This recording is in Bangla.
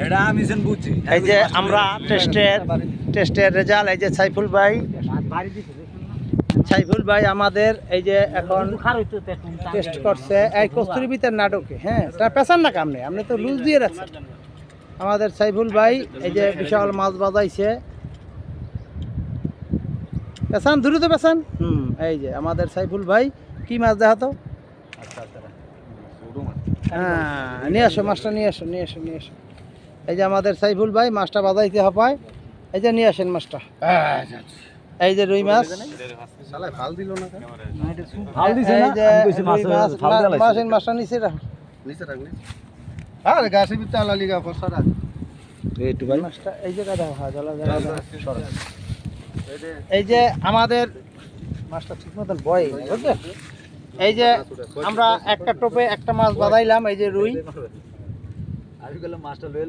এটা আমি সেন বুঝছি। এই যে আমরা টেস্টের রেজাল্ট, এই যে সাইফুল ভাই আমাদের এই যে এখন টেস্ট করছে এই কস্তুরি বিতের নাটকে। হ্যাঁ, তা পেছান না কামনে, আপনি তো লুজ দিয়ে রাখছেন। আমাদের সাইফুল ভাই এই যে বিশাল মাছ বাজাইছে, পেছান দ্রুত পেছান। এই যে আমাদের সাইফুল ভাই কি মাছ দেখাতো। হ্যাঁ, নিয়ে আসো মাছটা, নিয়ে আসো। এই যে আমাদের সাইফুল ভাই মাছটা বাজাইতে হপায়। এই যে নিয়ে আসেন মাছটা। এই যে রুই মাছ, মাছটা নিচে রাখ। এই যে আমাদের মাছটা ঠিক মতন বয়, বুঝলে? এই যে আমরা একটা টোপে একটা মাছ বাঁধাইলাম, এই যে রুই।